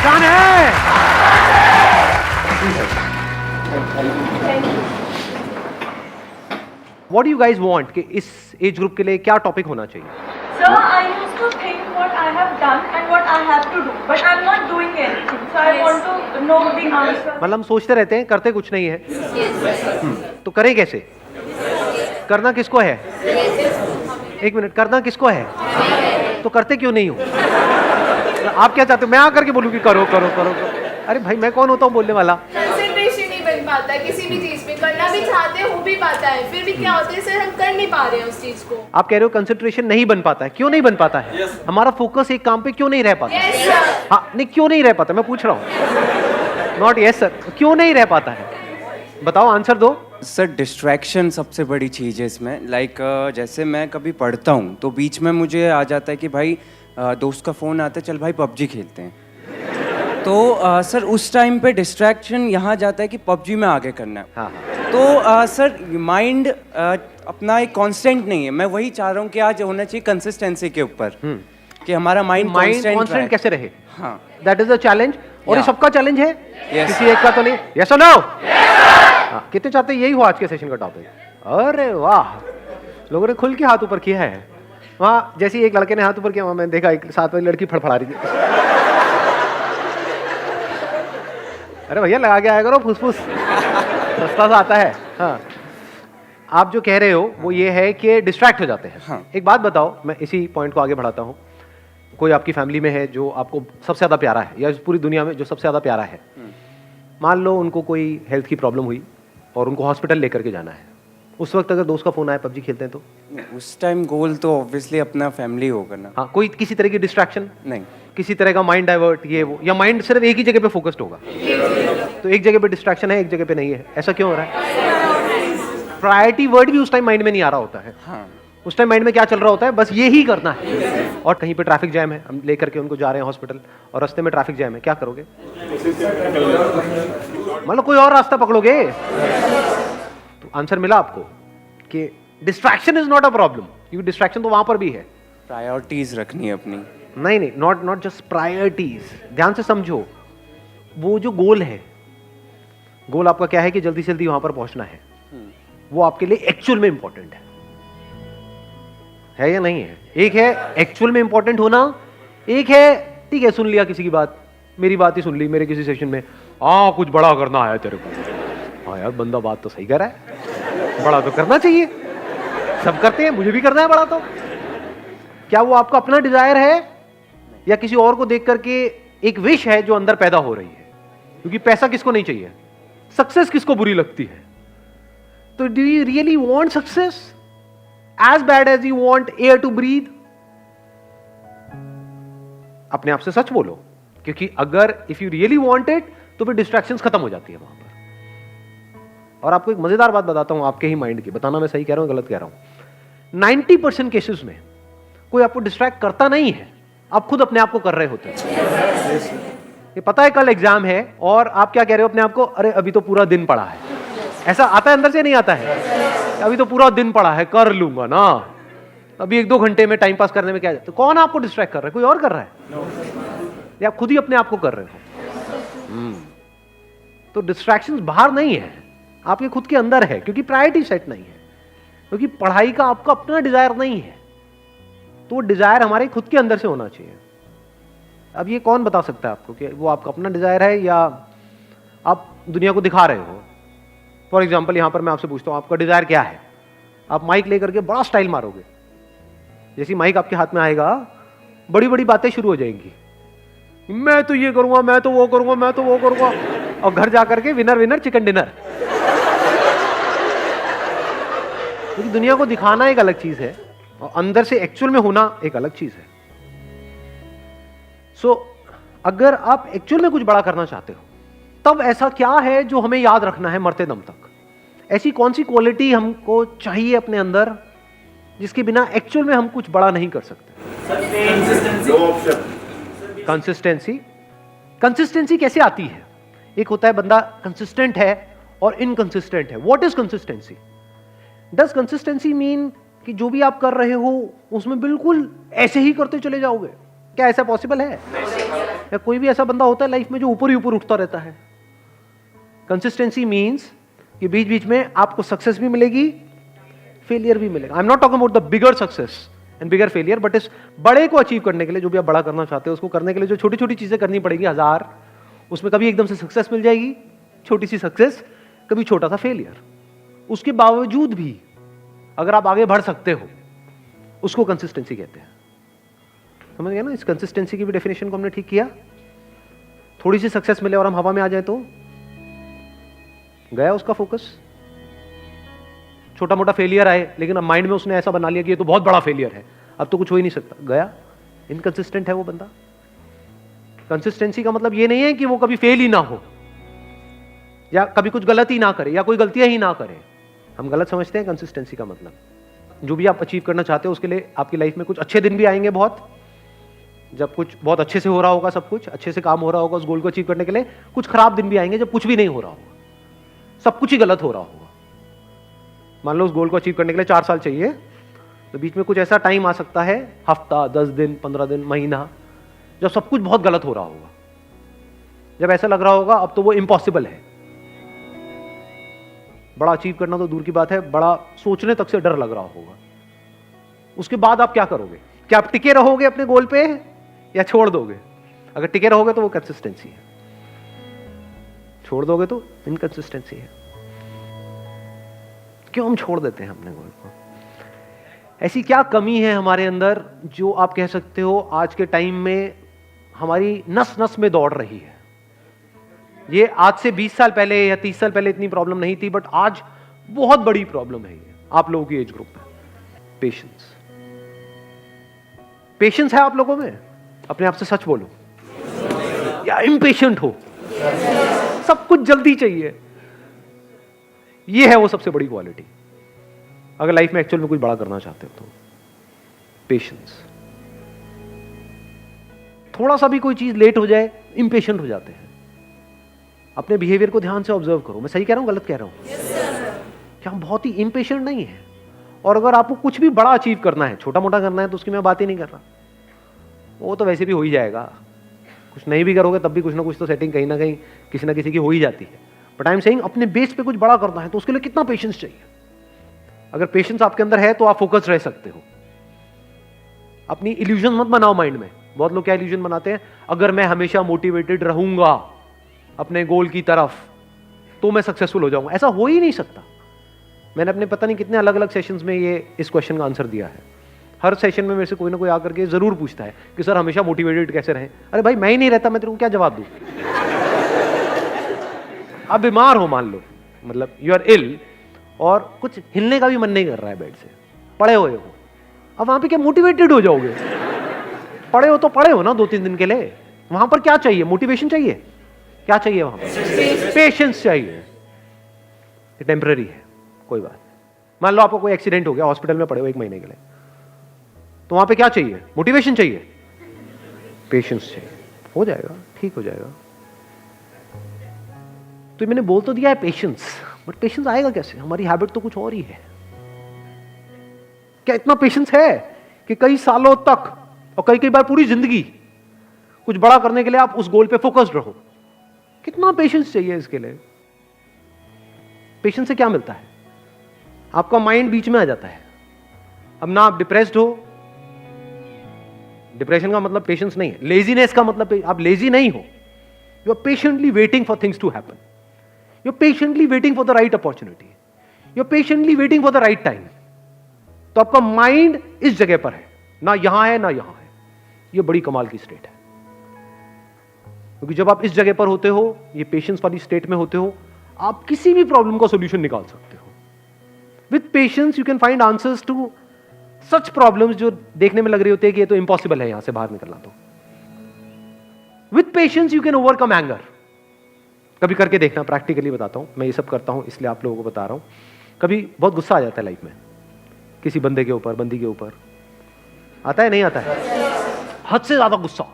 जान है। What do you guys want कि इस एज ग्रुप के लिए क्या टॉपिक होना चाहिए? Sir, I used to think what I have done and what I have to do, but I'm not doing anything. So I want to know the answer. मतलब हम सोचते रहते हैं, करते कुछ नहीं है। तो करें कैसे? करना किसको है? एक मिनट, करना किसको है? तो करते क्यों नहीं हो? आप क्या चाहते हो? मैं आकर के बोलूं कि करो करो करो करो? अरे भाई, मैं कौन होता हूँ बोलने वाला? कंसंट्रेशन नहीं बन पाता है किसी भी चीज में, करना भी चाहते हैं, हो भी पाता है, फिर भी क्या होता है सर, हम कर नहीं पा रहे हैं उस चीज को। आप कह रहे हो कंसंट्रेशन नहीं बन पाता है, क्यों नहीं बन पाता है? हमारा फोकस एक काम पे क्यों नहीं रह पाता? Yes sir. हाँ, नहीं क्यों नहीं रह पाता, मैं पूछ रहा हूँ। नॉट यस सर, क्यों नहीं रह पाता है? बताओ, आंसर दो। सर डिस्ट्रैक्शन सबसे बड़ी चीज़ है इसमें। लाइक जैसे मैं कभी पढ़ता हूँ तो बीच में मुझे आ जाता है कि भाई दोस्त का फ़ोन आता है, चल भाई पबजी खेलते हैं। तो सर उस टाइम पे डिस्ट्रैक्शन यहाँ जाता है कि पबजी में आगे करना है। हाँ हाँ। तो सर माइंड अपना एक कांस्टेंट नहीं है। मैं वही चाह रहा हूँ कि आज होना चाहिए कंसिस्टेंसी के ऊपर, कि हमारा माइंड कांस्टेंट कैसे रहे? हाँ, दैट इज द चैलेंज। और ये Yeah. सबका चैलेंज है, Yes. किसी एक का तो नहीं। यस और नो? हाँ, कितने चाहते हैं यही हो आज के सेशन का टॉपिक? अरे वाह, लोगों ने खुल के हाथ ऊपर किया है। वहाँ जैसे एक लड़के ने हाथ ऊपर किया, वहाँ मैंने देखा एक साथ वाली लड़की फड़फड़ा रही थी। अरे भैया, लगा के आया करो फुसफुस, सस्ता सा आता है। हाँ, आप जो कह रहे हो वो ये है कि डिस्ट्रैक्ट हो जाते हैं। हाँ। एक बात बताओ, मैं इसी पॉइंट को आगे बढ़ाता हूँ। कोई आपकी फैमिली में है जो आपको सबसे ज़्यादा प्यारा है, या इस पूरी दुनिया में जो सबसे ज़्यादा प्यारा है, मान लो उनको कोई हेल्थ की प्रॉब्लम हुई और उनको हॉस्पिटल लेकर के जाना है। उस वक्त अगर दोस्त का फ़ोन आए, पबजी खेलते हैं तो? उस टाइम गोल तो ऑब्वियसली अपना फैमिली होगा ना। हाँ, कोई किसी तरह की डिस्ट्रैक्शन नहीं, किसी तरह का माइंड डाइवर्ट, ये वो, या माइंड सिर्फ एक ही जगह पे फोकस्ड होगा? तो एक जगह पे डिस्ट्रैक्शन है, एक जगह पे नहीं है। ऐसा क्यों हो रहा है? प्रायोरिटी वर्ड भी उस टाइम माइंड में नहीं आ रहा होता है। हाँ, उस टाइम माइंड में क्या चल रहा होता है? बस ये ही करना है। और कहीं पे ट्रैफिक जैम है, हम लेकर के उनको जा रहे हैं हॉस्पिटल और रास्ते में ट्रैफिक जैम है, क्या करोगे? मतलब कोई और रास्ता पकड़ोगे? तो आंसर मिला आपको कि distraction is not a problem, क्योंकि डिस्ट्रैक्शन तो वहां पर भी है। प्रायोरिटीज रखनी है अपनी। नहीं नहीं, नॉट जस्ट प्रायोरिटीज। ध्यान से समझो, वो जो गोल है, गोल आपका क्या है कि जल्दी से जल्दी वहां पर पहुंचना है, वो आपके लिए एक्चुअल में इंपॉर्टेंट है या नहीं है? एक है एक्चुअल में इंपॉर्टेंट होना, एक है ठीक है सुन लिया किसी की बात, मेरी बात ही सुन ली मेरे किसी सेशन में, कुछ बड़ा करना है तेरे को। हाँ यार, बंदा बात तो सही कर रहा है, बड़ा तो करना चाहिए, सब करते हैं, मुझे भी करना है बड़ा। तो क्या वो आपका अपना डिजायर है या किसी और को देख करके एक विश है जो अंदर पैदा हो रही है? क्योंकि पैसा किसको नहीं चाहिए, सक्सेस किसको बुरी लगती है? तो do you really want success as bad as you want air to breathe? अपने आप से सच बोलो, क्योंकि अगर if you really want it तो फिर डिस्ट्रैक्शंस खत्म हो जाती है वहां पर। और आपको एक मजेदार बात बताता हूं आपके ही माइंड की, बताना मैं सही कह रहा हूं गलत कह रहा हूं। 90% केसेस में कोई आपको डिस्ट्रैक्ट करता नहीं है, आप खुद अपने आप को कर रहे होते हैं। ये पता है कल एग्जाम है और आप क्या कह रहे हो अपने आप को? अरे अभी तो पूरा दिन पड़ा है। ऐसा आता है अंदर से, नहीं आता है? अभी तो पूरा दिन पड़ा है, कर लूंगा ना, अभी 1-2 घंटे में टाइम पास करने में क्या? तो कौन आपको डिस्ट्रैक्ट कर रहा है? कोई और कर रहा है या आप खुद ही अपने आप को कर रहे हो? तो डिस्ट्रैक्शंस बाहर नहीं है, आपके खुद के अंदर है, क्योंकि प्रायोरिटी सेट नहीं है, क्योंकि पढ़ाई का आपका अपना डिजायर नहीं है। तो वो डिजायर हमारे खुद के अंदर से होना चाहिए। अब ये कौन बता सकता है आपको कि वो आपका अपना डिजायर है या आप दुनिया को दिखा रहे हो? फॉर एग्जाम्पल, यहां पर मैं आपसे पूछता हूं आपका डिजायर क्या है? आप माइक लेकर के बड़ा स्टाइल मारोगे, जैसी माइक आपके हाथ में आएगा बड़ी बड़ी बातें शुरू हो जाएंगी, मैं तो ये करूंगा, मैं तो वो करूंगा, मैं तो वो करूंगा, और घर जाकर के विनर विनर चिकन डिनर। क्योंकि दुनिया को दिखाना एक अलग चीज है और अंदर से एक्चुअल में होना एक अलग चीज है। सो अगर आप एक्चुअल में कुछ बड़ा करना चाहते हो, तब ऐसा क्या है जो हमें याद रखना है मरते दम तक? ऐसी कौन सी क्वालिटी हमको चाहिए अपने अंदर जिसके बिना एक्चुअल में हम कुछ बड़ा नहीं कर सकते? कंसिस्टेंसी। कंसिस्टेंसी कैसे आती है? एक होता है बंदा कंसिस्टेंट है और इनकंसिस्टेंट है। What is consistency? Does consistency mean कि जो भी आप कर रहे हो उसमें बिल्कुल ऐसे ही करते चले जाओगे? क्या ऐसा पॉसिबल है? या कोई भी ऐसा बंदा होता है लाइफ में जो ऊपर ही ऊपर उठता रहता है। कंसिस्टेंसी मीन्स कि बीच बीच में आपको सक्सेस भी मिलेगी, फेलियर भी मिलेगा। I am not talking about the bigger success and bigger failure, but इस बड़े को अचीव करने के लिए, जो भी आप बड़ा करना चाहते हो उसको करने के लिए जो छोटी छोटी चीजें करनी पड़ेगी 1000, उसमें कभी एकदम से सक्सेस मिल जाएगी, छोटी सी सक्सेस, कभी छोटा सा फेलियर। उसके बावजूद भी अगर आप आगे बढ़ सकते हो, उसको कंसिस्टेंसी कहते हैं। समझ गया ना? इस कंसिस्टेंसी की भी डेफिनेशन को हमने ठीक किया। थोड़ी सी सक्सेस मिले और हम हवा में आ जाए तो गया उसका फोकस। छोटा मोटा फेलियर आए लेकिन अब माइंड में उसने ऐसा बना लिया कि ये तो बहुत बड़ा फेलियर है, अब तो कुछ हो ही नहीं सकता, गया। इनकंसिस्टेंट है वो बंदा। कंसिस्टेंसी का मतलब ये नहीं है कि वो कभी फेल ही ना हो या कभी कुछ गलत ही ना करे या कोई गलतियां ही ना करे। हम गलत समझते हैं कंसिस्टेंसी का मतलब। जो भी आप अचीव करना चाहते हो उसके लिए आपकी लाइफ में कुछ अच्छे दिन भी आएंगे, बहुत, जब कुछ बहुत अच्छे से हो रहा होगा, सब कुछ अच्छे से काम हो रहा होगा उस गोल को अचीव करने के लिए। कुछ खराब दिन भी आएंगे जब कुछ भी नहीं हो रहा होगा, सब कुछ ही गलत हो रहा होगा। मान लो उस गोल को अचीव करने के लिए 4 साल चाहिए, तो बीच में कुछ ऐसा टाइम आ सकता है, हफ्ता, 10 दिन, 15 दिन, महीना, जब सब कुछ बहुत गलत हो रहा होगा, जब ऐसा लग रहा होगा अब तो वो इम्पॉसिबल है। बड़ा अचीव करना तो दूर की बात है, बड़ा सोचने तक से डर लग रहा होगा। उसके बाद आप क्या करोगे? क्या आप टिके रहोगे अपने गोल पे या छोड़ दोगे? अगर टिके रहोगे तो वो कंसिस्टेंसी है, छोड़ दोगे तो इनकंसिस्टेंसी है। क्यों हम छोड़ देते हैं अपने गोल को? ऐसी क्या कमी है हमारे अंदर जो आप कह सकते हो आज के टाइम में हमारी नस नस में दौड़ रही है? ये आज से 20 साल पहले या 30 साल पहले इतनी प्रॉब्लम नहीं थी, बट आज बहुत बड़ी प्रॉब्लम है ये आप लोगों की एज ग्रुप में। पेशेंस। पेशेंस है आप लोगों में? अपने आप से सच बोलो। या इम्पेशेंट हो? सब कुछ जल्दी चाहिए। ये है वो सबसे बड़ी क्वालिटी अगर लाइफ में एक्चुअल में कुछ बड़ा करना चाहते हो तो। पेशेंस। थोड़ा सा भी कोई चीज लेट हो जाए इम्पेशेंट हो जाते हैं। अपने बिहेवियर को ध्यान से ऑब्जर्व करो। मैं सही कह रहा हूं, गलत कह रहा हूं? क्या हम बहुत ही इम्पेशेंट नहीं है? और अगर आपको कुछ भी बड़ा अचीव करना है, छोटा मोटा करना है, तो उसकी मैं बात ही नहीं कर रहा, वो तो वैसे भी हो ही जाएगा। कुछ नहीं भी करोगे तब भी कुछ ना कुछ तो सेटिंग कहीं ना कहीं किसी ना किसी की हो ही जाती है। बट आई एम सेइंग अपने बेस पे कुछ बड़ा करना है तो उसके लिए कितना पेशेंस चाहिए? अगर पेशेंस आपके अंदर है तो आप फोकस रह सकते हो। अपनी इल्यूजन मत बनाओ माइंड में। बहुत लोग क्या इल्यूजन बनाते हैं, अगर मैं हमेशा मोटिवेटेड रहूंगा अपने गोल की तरफ तो मैं सक्सेसफुल हो जाऊंगा। ऐसा हो ही नहीं सकता। मैंने अपने पता नहीं कितने अलग अलग सेशंस में ये इस क्वेश्चन का आंसर दिया है। हर सेशन में मेरे से कोई ना कोई आकर के जरूर पूछता है कि सर हमेशा मोटिवेटेड कैसे रहें? अरे भाई मैं ही नहीं रहता, मैं तेरे को क्या जवाब दूं? आप बीमार हो मान लो, मतलब यू आर इल और कुछ हिलने का भी मन नहीं कर रहा है बेड से, पड़े हुए हो, अब वहां पे क्या मोटिवेटेड हो जाओगे? पड़े हो तो पड़े हो ना 2-3 दिन के लिए। वहां पर क्या चाहिए? मोटिवेशन चाहिए? क्या चाहिए वहां पर? पेशेंस चाहिए। ये टेम्पररी है, कोई बात। मान लो आपको कोई एक्सीडेंट हो गया, हॉस्पिटल में पड़े हो 1 महीने के लिए, तो वहां पे क्या चाहिए? मोटिवेशन चाहिए? पेशेंस चाहिए। हो जाएगा, ठीक हो जाएगा। तो मैंने बोल तो दिया है पेशेंस, बट पेशेंस आएगा कैसे? हमारी हैबिट तो कुछ और ही है। क्या इतना पेशेंस है कि कई सालों तक और कई बार पूरी जिंदगी कुछ बड़ा करने के लिए आप उस गोल पे फोकस्ड रहो? कितना पेशेंस चाहिए इसके लिए? पेशेंस से क्या मिलता है? आपका माइंड बीच में आ जाता है। अब ना आप डिप्रेस्ड हो, डिप्रेशन का मतलब पेशेंस नहीं है। लेजीनेस का मतलब आप लेजी नहीं हो, you are patiently waiting for things to happen, you are patiently waiting for the right opportunity, you are patiently waiting for the right time. तो आपका माइंड इस जगह पर है, ना यहां है ना यहां है। यह बड़ी कमाल की स्टेट है, क्योंकि जब आप इस जगह पर होते हो, ये पेशेंस वाली स्टेट में होते हो, आप किसी भी प्रॉब्लम का सॉल्यूशन निकाल सकते हो। With patience you can find answers to such problems जो देखने में लग रही होती है कि ये तो इम्पॉसिबल है यहां से बाहर निकलना। तो with patience you can overcome anger. कभी करके देखना, प्रैक्टिकली बताता हूं। मैं ये सब करता हूं इसलिए आप लोगों को बता रहा हूं। कभी बहुत गुस्सा आ जाता है लाइफ में, किसी बंदे के ऊपर, बंदी के ऊपर। आता है नहीं आता है? हद से ज्यादा गुस्सा।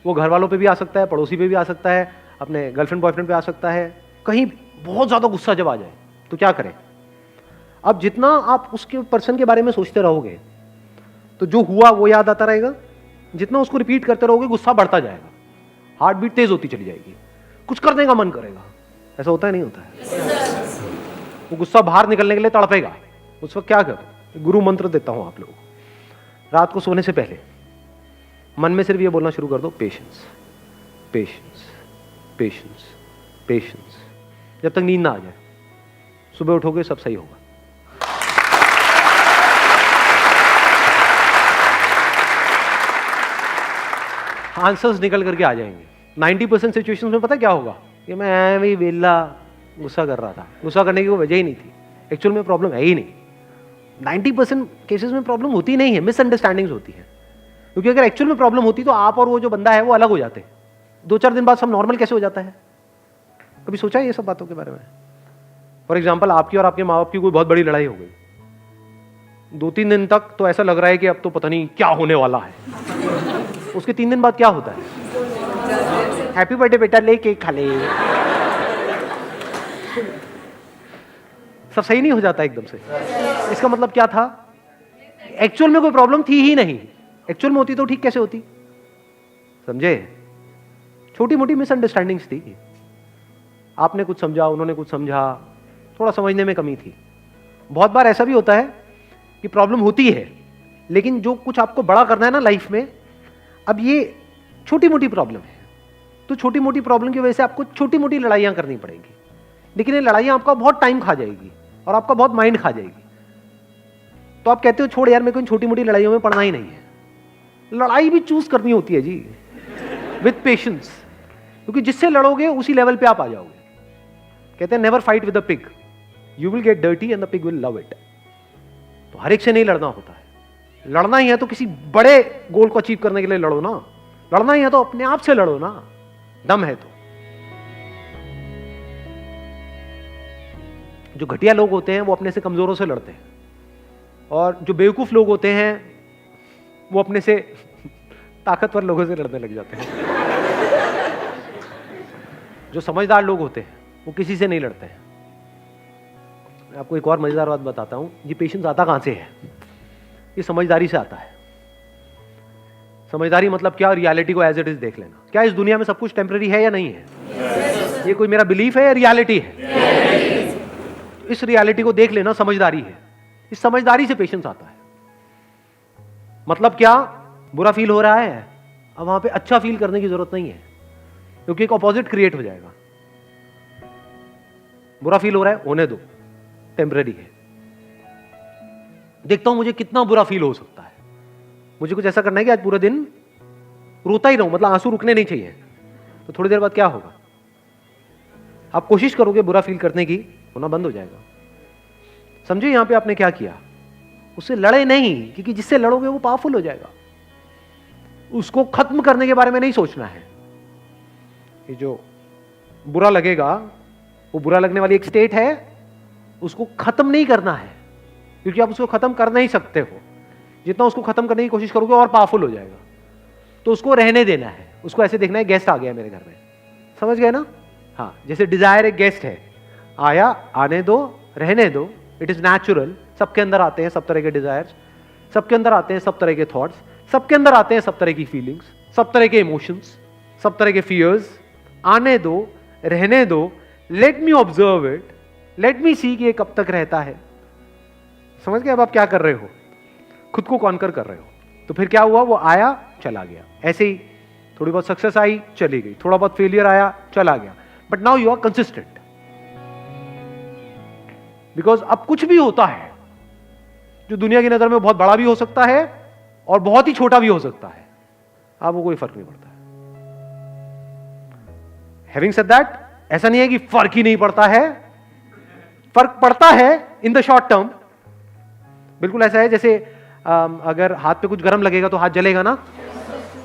वो घर वालों पे भी आ सकता है, पड़ोसी पे भी आ सकता है, अपने गर्लफ्रेंड बॉयफ्रेंड पे आ सकता है। कहीं बहुत ज्यादा गुस्सा जब आ जाए तो क्या करें? अब जितना आप उसके पर्सन के बारे में सोचते रहोगे तो जो हुआ वो याद आता रहेगा, जितना उसको रिपीट करते रहोगे गुस्सा बढ़ता जाएगा। हार्ट बीट तेज होती चली जाएगी, कुछ करने का मन करेगा। ऐसा होता है नहीं होता है? वो गुस्सा बाहर निकलने के लिए तड़पेगा। उस वक्त क्या करो? गुरु मंत्र देता हूं आप लोगों को। रात को सोने से पहले मन में सिर्फ ये बोलना शुरू कर दो, पेशेंस पेशेंस पेशेंस पेशेंस, जब तक नींद ना आ जाए। सुबह उठोगे सब सही होगा। आंसर्स निकल करके आ जाएंगे। 90% सिचुएशंस में पता क्या होगा कि मैं ऐਵੇਂ ही वेला गुस्सा कर रहा था, गुस्सा करने की कोई वजह ही नहीं थी, एक्चुअल में प्रॉब्लम है ही नहीं। 90% केसेस में प्रॉब्लम होती नहीं है, मिसअंडरस्टैंडिंग्स होती है। क्योंकि अगर एक्चुअल में प्रॉब्लम होती तो आप और वो जो बंदा है वो अलग हो जाते। 2-4 दिन बाद सब नॉर्मल कैसे हो जाता है? कभी सोचा है ये सब बातों के बारे में? फॉर एग्जाम्पल, आपकी और आपके माँ बाप की कोई बहुत बड़ी लड़ाई हो गई, 2-3 दिन तक तो ऐसा लग रहा है कि अब तो पता नहीं क्या होने वाला है। उसके 3 दिन बाद क्या होता है? हैप्पी बर्थडे बेटा, ले केक खा ले। सब सही नहीं हो जाता एकदम से। इसका मतलब क्या था? एक्चुअल में कोई प्रॉब्लम थी ही नहीं। एक्चुअल में होती तो ठीक कैसे होती? समझे? छोटी मोटी मिसअंडरस्टैंडिंग्स थी। आपने कुछ समझा, उन्होंने कुछ समझा, थोड़ा समझने में कमी थी। बहुत बार ऐसा भी होता है कि प्रॉब्लम होती है, लेकिन जो कुछ आपको बड़ा करना है ना लाइफ में, अब ये छोटी मोटी प्रॉब्लम है, तो छोटी मोटी प्रॉब्लम की वजह से आपको छोटी मोटी लड़ाइयां करनी पड़ेंगी। लेकिन ये लड़ाइयां आपका बहुत टाइम खा जाएगी और आपका बहुत माइंड खा जाएगी। तो आप कहते हो छोड़ यार, मेरे को इन छोटी मोटी लड़ाइयों में पड़ना ही नहीं है। लड़ाई भी चूज करनी होती है जी, विद पेशेंस, क्योंकि जिससे लड़ोगे उसी लेवल पे आप आ जाओगे। कहते हैं never fight with a pig, you will get dirty and the pig will love it. तो हर एक से नहीं लड़ना होता है। लड़ना ही है तो किसी बड़े गोल को अचीव करने के लिए लड़ो ना। लड़ना ही है तो अपने आप से लड़ो ना, दम है तो। जो घटिया लोग होते हैं वो अपने से कमजोरों से लड़ते हैं, और जो बेवकूफ लोग होते हैं वो अपने से ताकतवर लोगों से लड़ने लग जाते हैं। जो समझदार लोग होते हैं वो किसी से नहीं लड़ते हैं। मैं आपको एक और मजेदार बात बताता हूं। ये पेशेंस आता कहां से है? ये समझदारी से आता है। समझदारी मतलब क्या? रियलिटी को एज इट इज देख लेना। क्या इस दुनिया में सब कुछ टेम्पररी है या नहीं है? ये कोई मेरा बिलीफ है या रियलिटी है? इस रियलिटी को देख लेना समझदारी है। इस समझदारी से पेशेंस आता है। मतलब क्या? बुरा फील हो रहा है, अब वहां पे अच्छा फील करने की जरूरत नहीं है, क्योंकि एक ऑपोजिट क्रिएट हो जाएगा। बुरा फील हो रहा है, होने दो, टेम्पररी है। देखता हूं मुझे कितना बुरा फील हो सकता है। मुझे कुछ ऐसा करना है कि आज पूरा दिन रोता ही रहूं, मतलब आंसू रुकने नहीं चाहिए। तो थोड़ी देर बाद क्या होगा? आप कोशिश करोगे बुरा फील करने की, होना बंद हो जाएगा। समझे यहां पे आपने क्या किया? उससे लड़े नहीं, क्योंकि जिससे लड़ोगे वो पावरफुल हो जाएगा। उसको खत्म करने के बारे में नहीं सोचना है। ये जो बुरा लगेगा, वो बुरा लगने वाली एक स्टेट है, उसको खत्म नहीं करना है, क्योंकि आप उसको खत्म कर नहीं सकते हो। जितना उसको खत्म करने की कोशिश करोगे और पावरफुल हो जाएगा। तो उसको रहने देना है। उसको ऐसे देखना है, गेस्ट आ गया मेरे घर में, समझ गए ना? हाँ, जैसे डिजायर एक गेस्ट है, आया, आने दो, रहने दो, इट इज नेचुरल। सबके अंदर आते हैं सब तरह के डिजायर्स, सबके अंदर आते हैं सब तरह के थॉट्स, सबके अंदर आते हैं सब तरह की फीलिंग्स, सब तरह के इमोशंस, सब तरह के फियर्स। आने दो, रहने दो, let me observe it, let me see कि ये कब तक रहता है। समझ गए? अब आप क्या कर रहे हो? खुद को कॉन्कर कर रहे हो। तो फिर क्या हुआ? वो आया, चला गया। ऐसे ही थोड़ी बहुत सक्सेस आई, चली गई, थोड़ा बहुत फेलियर आया, चला गया। But now you are consistent, because अब कुछ भी होता है जो दुनिया की नजर में बहुत बड़ा भी हो सकता है और बहुत ही छोटा भी हो सकता है, आपको कोई फर्क नहीं पड़ता है। हैविंग सेड दैट, ऐसा नहीं है कि फर्क ही नहीं पड़ता है, फर्क पड़ता है इन द शॉर्ट टर्म। बिल्कुल ऐसा है जैसे अगर हाथ पे कुछ गर्म लगेगा तो हाथ जलेगा ना,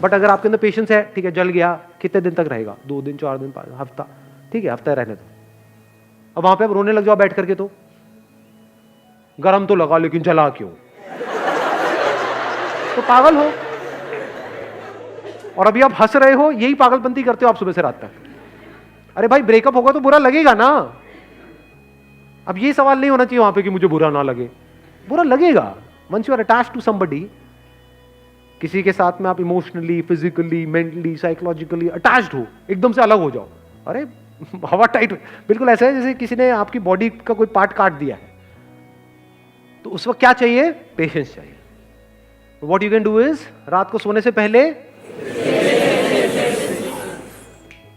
बट अगर आपके अंदर पेशेंस है, ठीक है, जल गया, कितने दिन तक रहेगा? 2 दिन, 4 दिन, 5 हफ्ता, ठीक है, हफ्ता रहने दो। अब वहां पे आप रोने लग जाओ बैठ करके, तो गरम तो लगा लेकिन जला क्यों? तो पागल हो। और अभी आप हंस रहे हो, यही पागलपंती करते हो आप सुबह से रात तक। अरे भाई, ब्रेकअप होगा तो बुरा लगेगा ना। अब ये सवाल नहीं होना चाहिए वहां पे कि मुझे बुरा ना लगे। बुरा लगेगा। Once you are attached to somebody, किसी के साथ में आप emotionally, physically, mentally, psychologically attached हो, एकदम से अलग हो जाओ, अरे हवा टाइट, बिल्कुल ऐसा है जैसे किसी ने आपकी बॉडी का कोई पार्ट काट दिया है, तो उस वक्त क्या चाहिए? पेशेंस चाहिए. What you can do is, रात को सोने से पहले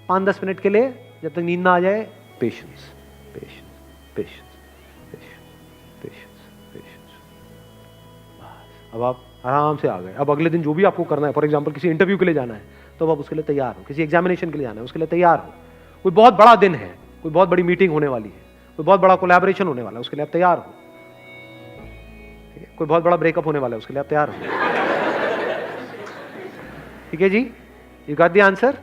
5-10 मिनट के लिए, जब तक नींद ना आ जाए, patience, patience, patience, patience, patience. अब आप आराम से आ गए. अब अगले दिन जो भी आपको करना है, फॉर एग्जांपल किसी इंटरव्यू के लिए जाना है, तो अब आप उसके लिए तैयार हो. किसी एग्जामिनेशन के लिए जाना है, उसके लिए तैयार हो. कोई बहुत बड़ा दिन है, कोई बहुत बड़ी मीटिंग होने वाली है, कोई बहुत बड़ा कोलैबोरेशन होने वाला है, उसके लिए आप तैयार हो. ठीक है, कोई बहुत बड़ा ब्रेकअप होने वाला है, उसके लिए आप तैयार हो. ठीक है जी, you got the answer.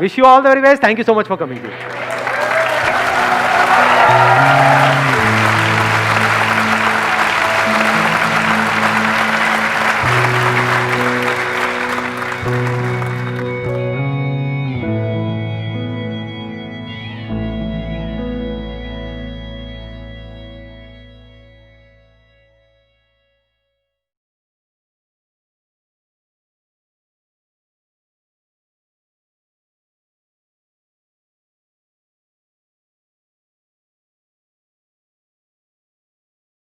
Wish you all the very best. Thank you so much for coming.